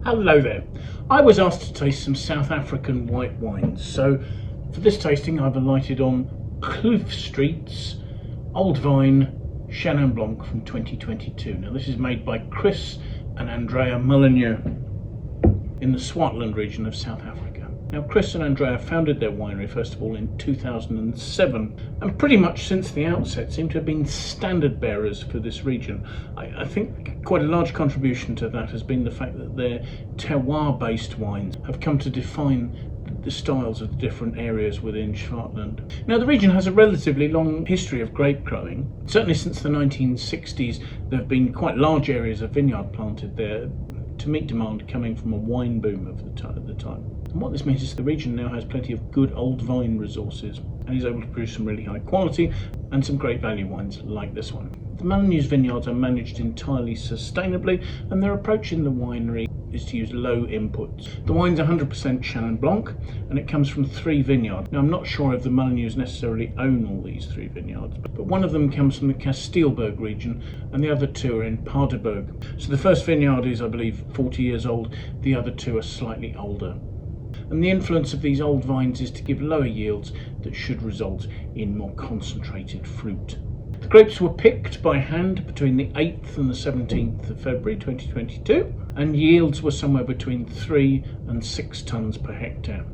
Hello there. I was asked to taste some South African white wines, so for this tasting I've alighted on Kloof Street's Old Vine Chenin Blanc from 2022. Now this is made by Chris and Andrea Mullineux in the Swartland region of South Africa. Now Chris and Andrea founded their winery first of all in 2007 and pretty much since the outset seem to have been standard bearers for this region. I think quite a large contribution to that has been the fact that their terroir based wines have come to define the styles of the different areas within Swartland. Now the region has a relatively long history of grape growing. Certainly since the 1960s there have been quite large areas of vineyard planted there to meet demand coming from a wine boom of the time. And what this means is the region now has plenty of good old vine resources and is able to produce some really high quality and some great value wines like this one. The Mullineux vineyards are managed entirely sustainably and their approach in the winery is to use low inputs. The wine's 100% Chenin Blanc and it comes from 3 vineyards. Now I'm not sure if the Mullineux necessarily own all these 3 vineyards, but one of them comes from the Kastilberg region and the other 2 are in Paardeberg. So the first vineyard is, I believe, 40 years old, the other 2 are slightly older. And the influence of these old vines is to give lower yields that should result in more concentrated fruit. The grapes were picked by hand between the 8th and the 17th of February 2022 and yields were somewhere between 3 and 6 tonnes per hectare.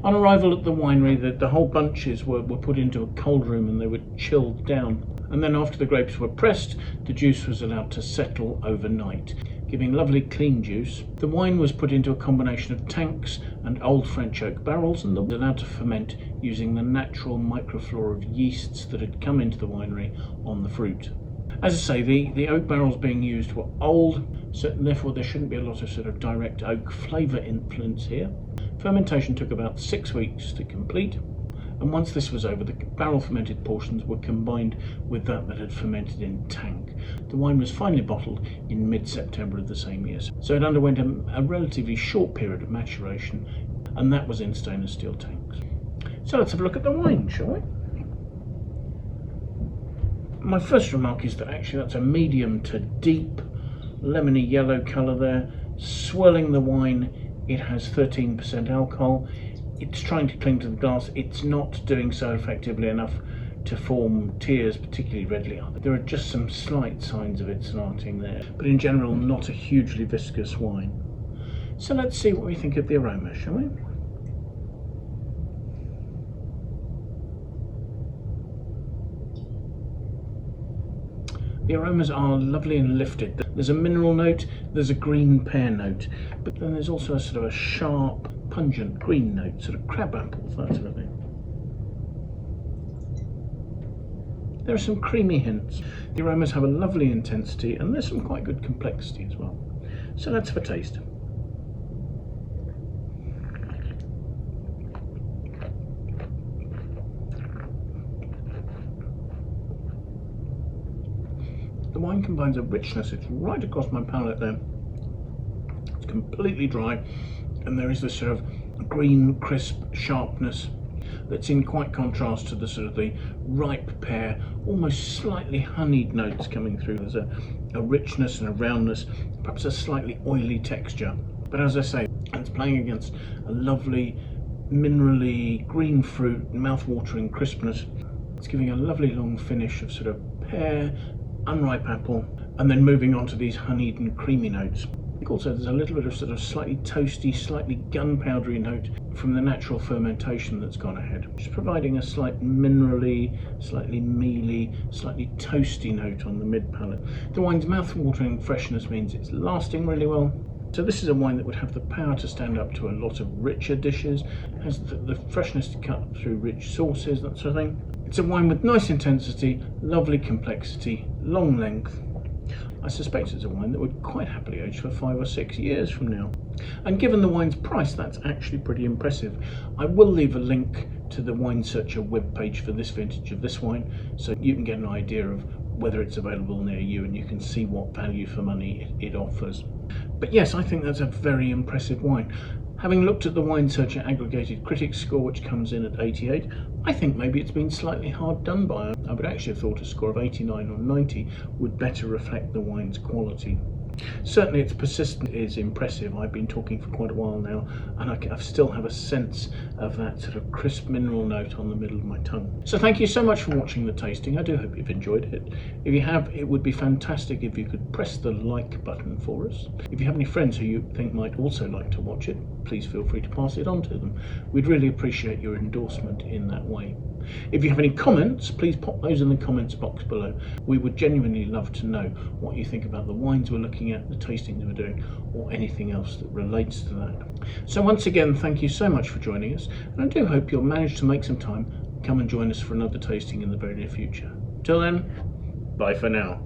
On arrival at the winery, the whole bunches were put into a cold room and they were chilled down. And then after the grapes were pressed, the juice was allowed to settle overnight, giving lovely clean juice. The wine was put into a combination of tanks and old French oak barrels and was allowed to ferment using the natural microflora of yeasts that had come into the winery on the fruit. As I say, the oak barrels being used were old, so therefore there shouldn't be a lot of sort of direct oak flavour influence here. Fermentation took about 6 weeks to complete, and once this was over, the barrel fermented portions were combined with that had fermented in tank. The wine was finally bottled in mid-September of the same year, so it underwent a relatively short period of maturation, and that was in stainless steel tanks. So let's have a look at the wine, shall we? My first remark is that actually that's a medium to deep lemony yellow colour there. Swirling the wine, it has 13% alcohol. It's trying to cling to the glass. It's not doing so effectively enough to form tears particularly readily. There are just some slight signs of it starting there, but in general not a hugely viscous wine. So let's see what we think of the aroma, shall we? The aromas are lovely and lifted. There's a mineral note, there's a green pear note, but then there's also a sort of a sharp, pungent green note, sort of crab apples, that sort of thing. There are some creamy hints. The aromas have a lovely intensity and there's some quite good complexity as well. So let's have a taste. The wine combines a richness, it's right across my palate there. It's completely dry and there is this sort of green, crisp sharpness that's in quite contrast to the sort of the ripe pear, almost slightly honeyed notes coming through. There's a richness and a roundness, perhaps a slightly oily texture. But as I say, it's playing against a lovely, minerally, green fruit, mouth-watering crispness. It's giving a lovely long finish of sort of pear, unripe apple, and then moving on to these honeyed and creamy notes. I think also there's a little bit of sort of slightly toasty, slightly gunpowdery note from the natural fermentation that's gone ahead, which is providing a slight minerally, slightly mealy, slightly toasty note on the mid-palate. The wine's mouth-watering freshness means it's lasting really well. So this is a wine that would have the power to stand up to a lot of richer dishes, has the freshness to cut through rich sauces, that sort of thing. It's a wine with nice intensity, lovely complexity, long length. I suspect it's a wine that would quite happily age for 5 or 6 years from now. And given the wine's price, that's actually pretty impressive. I will leave a link to the Wine Searcher webpage for this vintage of this wine, so you can get an idea of whether it's available near you and you can see what value for money it offers. But yes, I think that's a very impressive wine. Having looked at the Wine Searcher aggregated critics score, which comes in at 88, I think maybe it's been slightly hard done by. I would actually have thought a score of 89 or 90 would better reflect the wine's quality. Certainly its persistence is impressive. I've been talking for quite a while now, and I still have a sense of that sort of crisp mineral note on the middle of my tongue. So thank you so much for watching the tasting. I do hope you've enjoyed it. If you have, it would be fantastic if you could press the like button for us. If you have any friends who you think might also like to watch it, please feel free to pass it on to them. We'd really appreciate your endorsement in that way. If you have any comments, please pop those in the comments box below. We would genuinely love to know what you think about the wines we're looking at, the tastings we're doing, or anything else that relates to that. So once again, thank you so much for joining us, and I do hope you'll manage to make some time, come and join us for another tasting in the very near future. Till then, bye for now.